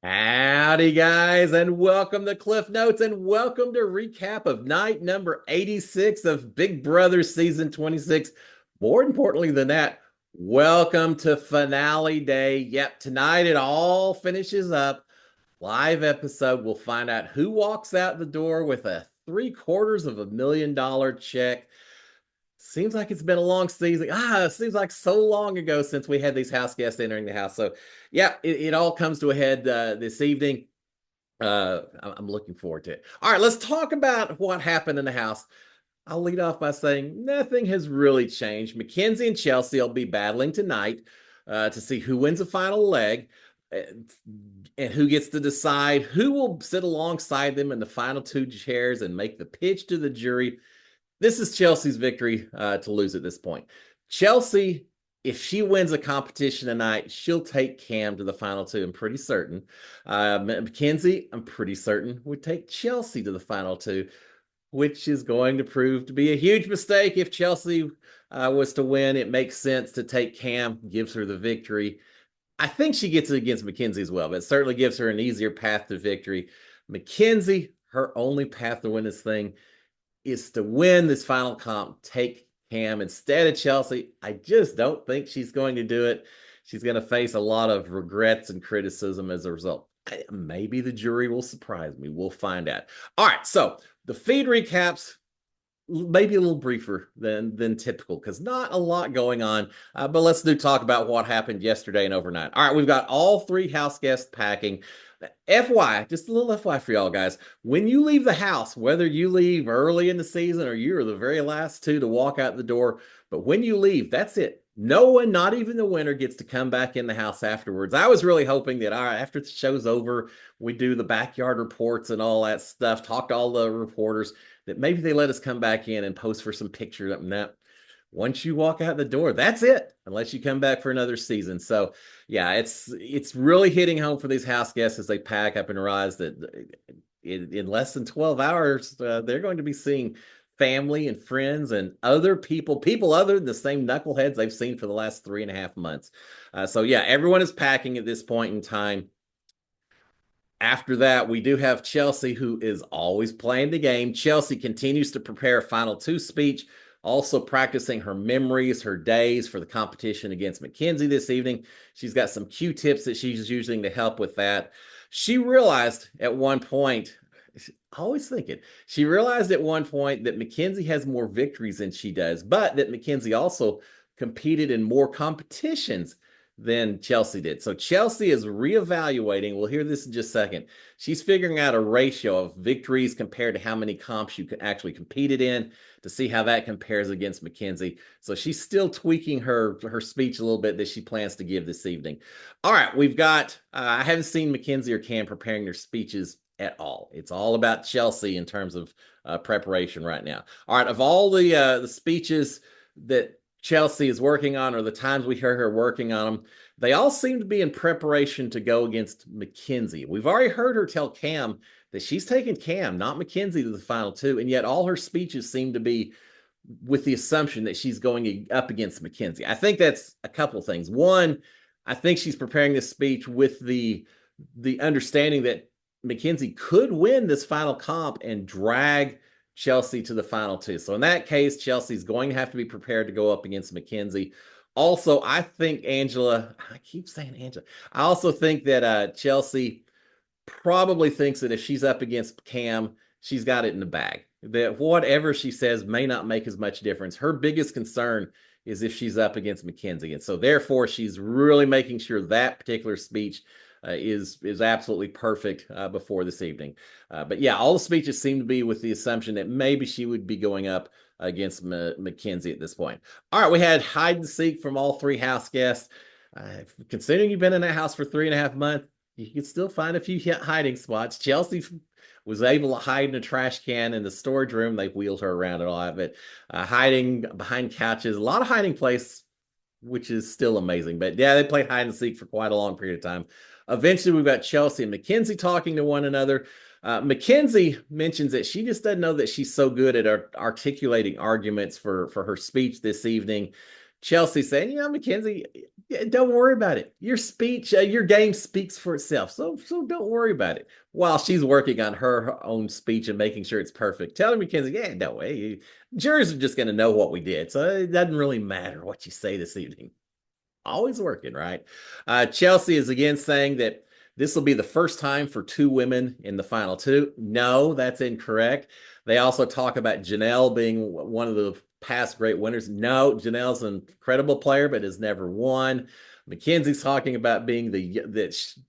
Howdy, guys, and welcome to Cliff Notes, and welcome to recap of night number 86 of Big Brother season 26. More importantly than that, welcome to finale day. Yep, tonight it all finishes up. Live episode. We'll find out who walks out the door with a $750,000 check. Seems like it's been a long season. It seems like so long ago since we had these house guests entering the house. So, yeah, it all comes to a head this evening. I'm looking forward to it. All right, let's talk about what happened in the house. I'll lead off by saying nothing has really changed. Mackenzie and Chelsea will be battling tonight to see who wins the final leg and who gets to decide who will sit alongside them in the final two chairs and make the pitch to the jury. This is Chelsea's victory to lose at this point. Chelsea, if she wins a competition tonight, she'll take Cam to the final two. I'm pretty certain. Mackenzie, I'm pretty certain, would take Chelsea to the final two, which is going to prove to be a huge mistake. If Chelsea was to win, it makes sense to take Cam, gives her the victory. I think she gets it against Mackenzie as well, but it certainly gives her an easier path to victory. Mackenzie, her only path to win this thing is to win this final comp, take Cam instead of Chelsea. I just don't think she's going to do it. She's going to face a lot of regrets and criticism as a result. Maybe the jury will surprise me. We'll find out. All right, so the feed recaps, maybe a little briefer than typical because not a lot going on. But let's talk about what happened yesterday and overnight. All right, we've got all three house guests packing. FY, just a little FY for y'all guys. When you leave the house, whether you leave early in the season or you're the very last two to walk out the door, but when you leave, that's it. No one, not even the winner, gets to come back in the house afterwards. I was really hoping that, all right, after the show's over, we do the backyard reports and all that stuff, talk to all the reporters, that maybe they let us come back in and post for some pictures. That once you walk out the door, that's it, unless you come back for another season. So, yeah, it's really hitting home for these house guests as they pack up and realize that in less than 12 hours, they're going to be seeing family and friends and other people other than the same knuckleheads they've seen for the last 3.5 months. So, yeah, everyone is packing at this point in time. After that, we do have Chelsea, who is always playing the game. Chelsea continues to prepare a final two speech, also practicing her memories, her days for the competition against Mackenzie this evening. She's got some Q-tips that she's using to help with that. She realized at one point, always thinking, she realized at one point that Mackenzie has more victories than she does, but that Mackenzie also competed in more competitions than Chelsea did. So Chelsea is reevaluating. We'll hear this in just a second. She's figuring out a ratio of victories compared to how many comps you actually competed in to see how that compares against Mackenzie. So she's still tweaking her speech a little bit that she plans to give this evening. All right, we've got, I haven't seen Mackenzie or Cam preparing their speeches at all. It's all about Chelsea in terms of preparation right now. All right, of all the speeches that Chelsea is working on, or the times we hear her working on them, they all seem to be in preparation to go against Mackenzie. We've already heard her tell Cam that she's taking Cam, not Mackenzie, to the final two, and yet all her speeches seem to be with the assumption that she's going up against Mackenzie. I think that's a couple of things. One, I think she's preparing this speech with the understanding that Mackenzie could win this final comp and drag Chelsea to the final two. So in that case, Chelsea's going to have to be prepared to go up against Mackenzie. Also, I think Angela, I keep saying Angela, I also think that Chelsea probably thinks that if she's up against Cam, she's got it in the bag. That whatever she says may not make as much difference. Her biggest concern is if she's up against Mackenzie. And so therefore, she's really making sure that particular speech is absolutely perfect before this evening. But yeah, all the speeches seem to be with the assumption that maybe she would be going up against Mackenzie at this point. All right, we had hide and seek from all three house guests. Considering you've been in that house for 3.5 months, you can still find a few hiding spots. Chelsea was able to hide in a trash can in the storage room. They wheeled her around and all of it. Hiding behind couches, a lot of hiding place, which is still amazing. But yeah, they played hide and seek for quite a long period of time. Eventually, we've got Chelsea and Mackenzie talking to one another. Mackenzie mentions that she just doesn't know that she's so good at articulating arguments for her speech this evening. Chelsea saying, Mackenzie, don't worry about it. Your speech, your game speaks for itself. So don't worry about it. While she's working on her own speech and making sure it's perfect, telling Mackenzie, yeah, no way. Jurors are just going to know what we did. So it doesn't really matter what you say this evening. Always working, right? Chelsea is again saying that this will be the first time for two women in the final two. No, that's incorrect. They also talk about Janelle being one of the past great winners. No, Janelle's an incredible player, but has never won. Mackenzie's talking about being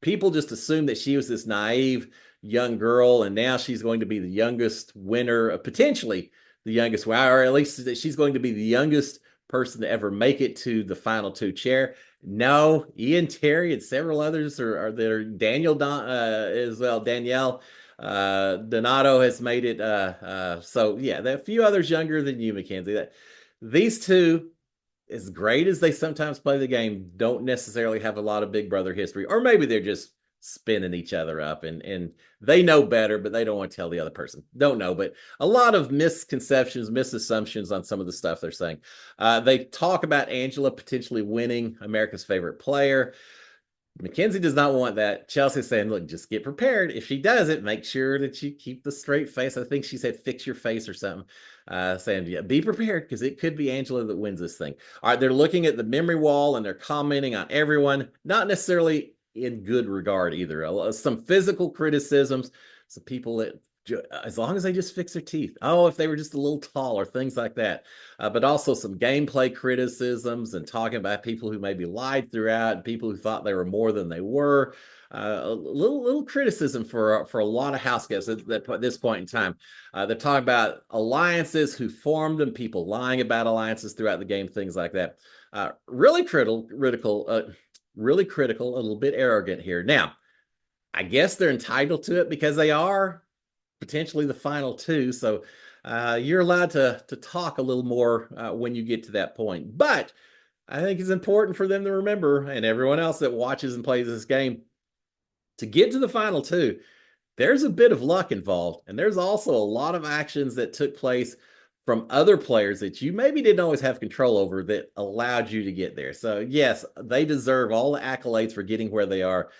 people just assumed that she was this naive young girl, and now she's going to be the youngest winner, potentially the youngest, or at least that she's going to be the youngest person to ever make it to the final two chair. No, Ian Terry and several others are there. Danielle as well. Danielle Donato has made it. So yeah, there are a few others younger than you, Mackenzie. These two, as great as they sometimes play the game, don't necessarily have a lot of Big Brother history, or maybe they're just spinning each other up and they know better, but they don't want to tell the other person. Don't know, but a lot of misconceptions, misassumptions on some of the stuff they're saying. They talk about Angela potentially winning America's Favorite Player. Mackenzie does not want that. Chelsea's saying, look, just get prepared. If she does it, make sure that you keep the straight face. I think she said, fix your face or something. Saying, yeah, be prepared because it could be Angela that wins this thing. All right, they're looking at the memory wall and they're commenting on everyone, not necessarily in good regard either. Some physical criticisms, some people that, as long as they just fix their teeth. Oh, if they were just a little taller, things like that. But also some gameplay criticisms and talking about people who maybe lied throughout, and people who thought they were more than they were. A little criticism for a lot of house guests at this point in time. They're talking about alliances, who formed them, people lying about alliances throughout the game, things like that. Really critical, a little bit arrogant here. Now, I guess they're entitled to it because they are potentially the final two. So you're allowed to talk a little more when you get to that point. But I think it's important for them to remember, and everyone else that watches and plays this game, to get to the final two, there's a bit of luck involved. And there's also a lot of actions that took place from other players that you maybe didn't always have control over that allowed you to get there. So yes, they deserve all the accolades for getting where they are,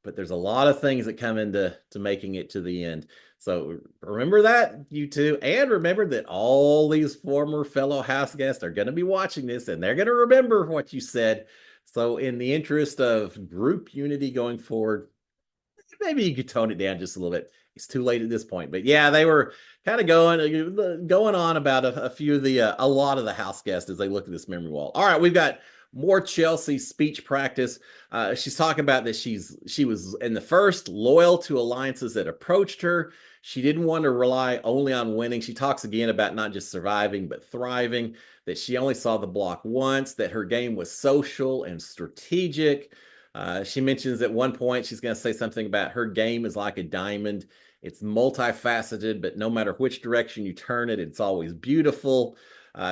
but there's a lot of things that come into making it to the end. So remember that, you two, and remember that all these former fellow house guests are going to be watching this and they're going to remember what you said. So in the interest of group unity going forward, maybe you could tone it down just a little bit. It's too late at this point, but yeah, they were kind of going on about a few of a lot of the house guests as they look at this memory wall. All right, we've got more Chelsea speech practice. She's talking about that she was in the first loyal to alliances that approached her. She didn't want to rely only on winning. She talks again about not just surviving, but thriving, that she only saw the block once, that her game was social and strategic. She mentions at one point she's going to say something about her game is like a diamond. It's multifaceted, but no matter which direction you turn it, it's always beautiful.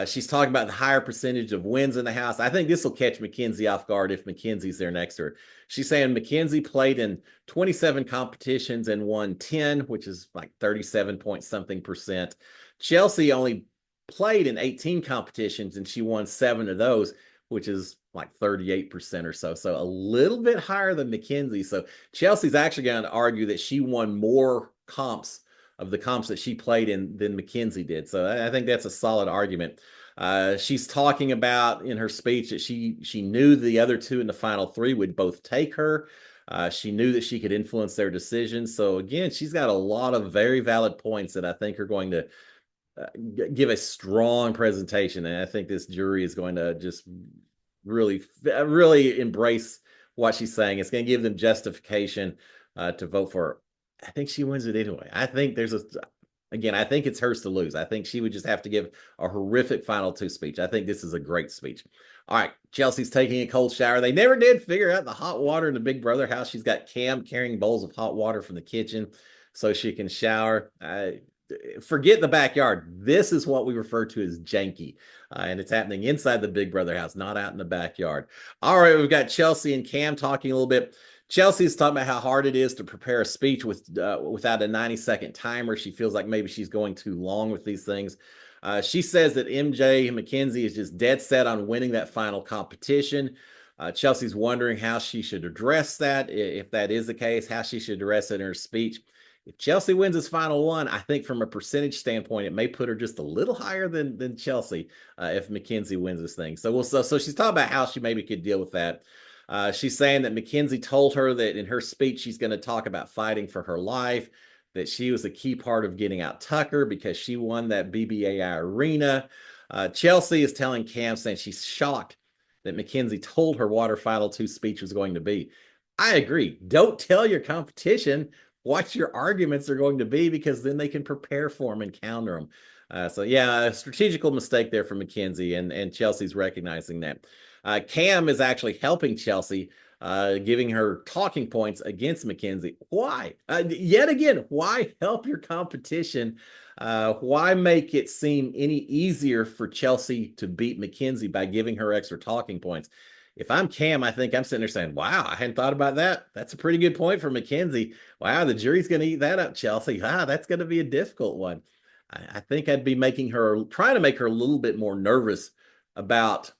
She's talking about the higher percentage of wins in the house. I think this will catch Mackenzie off guard if Mackenzie's there next to her. She's saying Mackenzie played in 27 competitions and won 10, which is like 37 point something percent. Chelsea only played in 18 competitions and she won 7 of those, which is like 38% or so. So a little bit higher than Mackenzie. So Chelsea's actually going to argue that she won more comps of the comps that she played in than Mackenzie did. So I think that's a solid argument. She's talking about in her speech that she knew the other two in the final three would both take her. She knew that she could influence their decisions. So again, she's got a lot of very valid points that I think are going to give a strong presentation. And I think this jury is going to just really embrace what she's saying. It's going to give them justification to vote for her. I think she wins it anyway. I think I think it's hers to lose. I think she would just have to give a horrific final two speech. I think this is a great speech. All right, Chelsea's taking a cold shower. They never did figure out the hot water in the Big Brother house. She's got Cam carrying bowls of hot water from the kitchen so she can shower. Forget the backyard. This is what we refer to as janky. And it's happening inside the Big Brother house, not out in the backyard. All right, we've got Chelsea and Cam talking a little bit. Chelsea's talking about how hard it is to prepare a speech without a 90-second timer. She feels like maybe she's going too long with these things. She says that MJ Mackenzie is just dead set on winning that final competition. Chelsea's wondering how she should address that, if that is the case, how she should address it in her speech. If Chelsea wins this final one, I think from a percentage standpoint, it may put her just a little higher than Chelsea if Mackenzie wins this thing. So she's talking about how she maybe could deal with that. She's saying that Mackenzie told her that in her speech she's going to talk about fighting for her life, that she was a key part of getting out Tucker because she won that BBAI arena. Chelsea is telling Cam, saying she's shocked that Mackenzie told her what her final two speech was going to be. I agree. Don't tell your competition what your arguments are going to be, because then they can prepare for them and counter them. So yeah, a strategical mistake there for Mackenzie, and Chelsea's recognizing that. Cam is actually helping Chelsea, giving her talking points against Mackenzie. Why? Yet again, why help your competition? Why make it seem any easier for Chelsea to beat Mackenzie by giving her extra talking points? If I'm Cam, I think I'm sitting there saying, wow, I hadn't thought about that. That's a pretty good point for Mackenzie. Wow, the jury's going to eat that up, Chelsea. That's going to be a difficult one. I think I'd be trying to make her a little bit more nervous about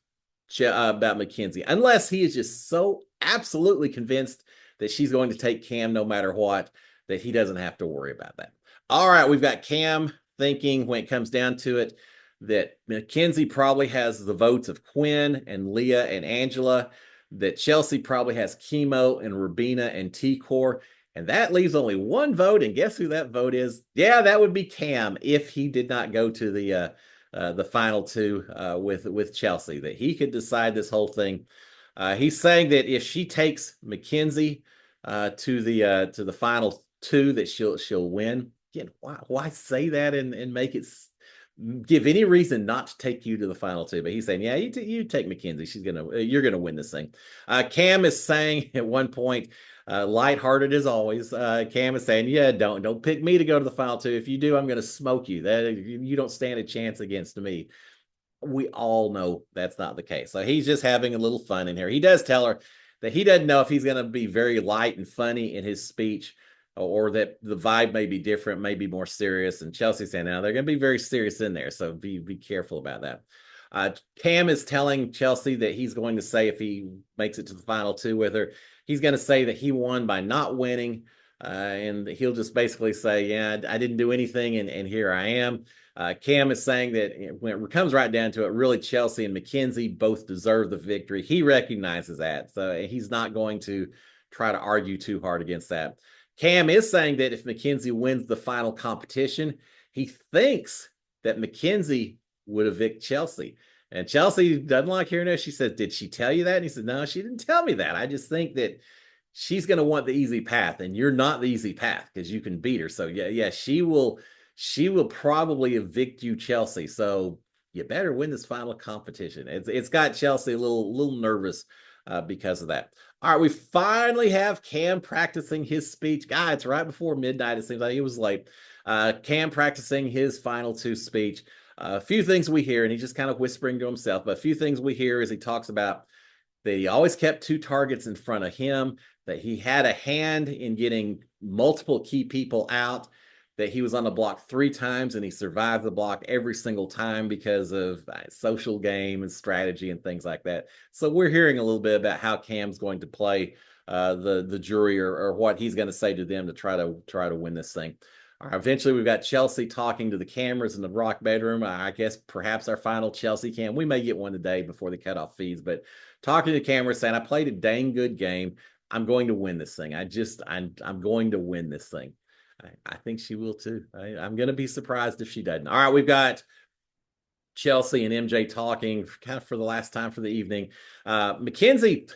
Mackenzie, unless he is just so absolutely convinced that she's going to take Cam no matter what, that he doesn't have to worry about that. All right, we've got Cam thinking, when it comes down to it, that Mackenzie probably has the votes of Quinn and Leah and Angela, that Chelsea probably has Chemo and Rubina and T-Core, and that leaves only one vote, and guess who that vote is? Yeah, that would be Cam, if he did not go to the final two with Chelsea, that he could decide this whole thing. He's saying that if she takes Mackenzie to the final two, that she'll win. Again, why say that and make it give any reason not to take you to the final two? But he's saying, yeah, you take Mackenzie. You're gonna win this thing. Cam is saying at one point, lighthearted as always, Cam is saying, yeah, don't pick me to go to the final two. If you do, I'm gonna smoke you. That you don't stand a chance against me. We all know that's not the case. So he's just having a little fun in here. He does tell her that he doesn't know if he's going to be very light and funny in his speech, or that the vibe may be different, may be more serious. And Chelsea's saying, now they're going to be very serious in there. So be careful about that. Cam is telling Chelsea that he's going to say, if he makes it to the final two with her, he's going to say that he won by not winning. And he'll just basically say, yeah, I didn't do anything, and here I am. Cam is saying that when it comes right down to it, really Chelsea and Mackenzie both deserve the victory. He recognizes that, so he's not going to try to argue too hard against that. Cam is saying that if Mackenzie wins the final competition, he thinks that Mackenzie would evict Chelsea. And Chelsea doesn't like hearing that. She said, did she tell you that? And he said, no, she didn't tell me that. I just think that she's going to want the easy path, and you're not the easy path because you can beat her. So yeah, she will probably evict you, Chelsea. So you better win this final competition. It's got Chelsea a little nervous because of that. All right, we finally have Cam practicing his speech. God, it's right before midnight. It seems like he was late. Cam practicing his final two speech. A few things we hear, and he's just kind of whispering to himself, but a few things we hear is he talks about that he always kept two targets in front of him, that he had a hand in getting multiple key people out, that he was on the block 3 times and he survived the block every single time because of social game and strategy and things like that. So we're hearing a little bit about how Cam's going to play the jury, or what he's going to say to them to try to win this thing. Eventually, we've got Chelsea talking to the cameras in the Rock bedroom. I guess perhaps our final Chelsea cam. We may get one today before the cutoff feeds, but talking to the cameras, saying, I played a dang good game. I'm going to win this thing. I'm going to win this thing. I think she will too. I'm going to be surprised if she doesn't. All right, we've got Chelsea and MJ talking kind of for the last time for the evening. Mackenzie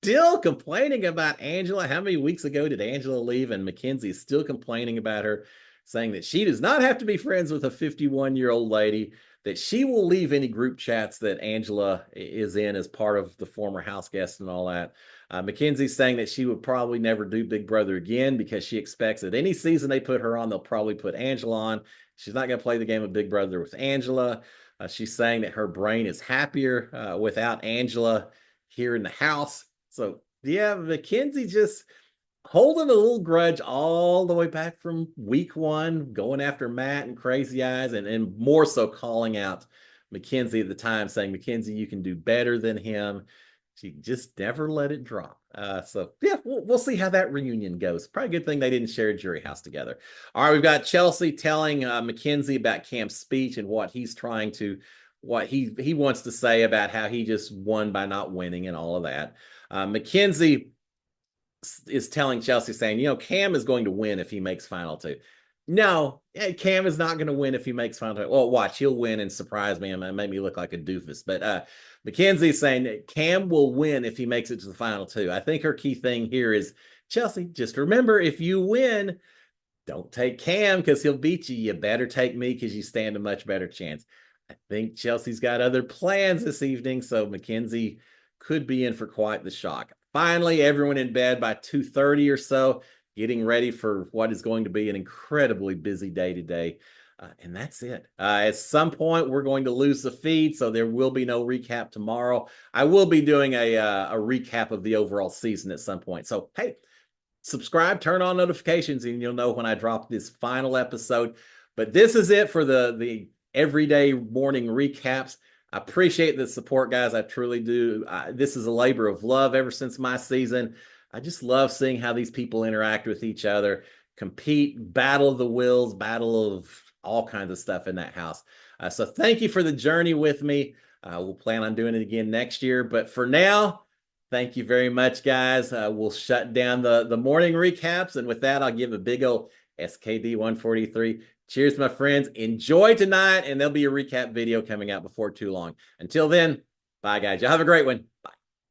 still complaining about Angela. How many weeks ago did Angela leave? And Mackenzie is still complaining about her, saying that she does not have to be friends with a 51-year-old lady, that she will leave any group chats that Angela is in as part of the former house guest and all that. Mackenzie's saying that she would probably never do Big Brother again because she expects that any season they put her on, they'll probably put Angela on. She's not going to play the game of Big Brother with Angela. She's saying that her brain is happier without Angela here in the house. So yeah, Mackenzie just holding a little grudge all the way back from week one, going after Matt and Crazy Eyes, and more so calling out Mackenzie at the time, saying, Mackenzie, you can do better than him. She just never let it drop. So yeah, we'll see how that reunion goes. Probably a good thing they didn't share a jury house together. All right, we've got Chelsea telling Mackenzie about Cam's speech and what he's trying to, what he wants to say about how he just won by not winning and all of that. Mackenzie is telling Chelsea, saying, Cam is going to win if he makes final two. No, Cam is not going to win if he makes final two. Well, watch, he'll win and surprise me and make me look like a doofus. But Mackenzie's saying that Cam will win if he makes it to the final two. I think her key thing here is, Chelsea, just remember, if you win, don't take Cam because he'll beat you. You better take me because you stand a much better chance. I think Chelsea's got other plans this evening, so Mackenzie could be in for quite the shock. Finally, everyone in bed by 2:30 or so, getting ready for what is going to be an incredibly busy day today. And that's it. At some point, we're going to lose the feed, so there will be no recap tomorrow. I will be doing a recap of the overall season at some point. So, hey, subscribe, turn on notifications, and you'll know when I drop this final episode. But this is it for the everyday morning recaps. I appreciate the support, guys. I truly do. This is a labor of love ever since my season. I just love seeing how these people interact with each other, compete, battle of the wills, battle of all kinds of stuff in that house. So thank you for the journey with me. We'll plan on doing it again next year. But for now, thank you very much, guys. We'll shut down the morning recaps. And with that, I'll give a big old SKD 143. Cheers, my friends. Enjoy tonight, and there'll be a recap video coming out before too long. Until then, bye, guys. Y'all have a great one. Bye.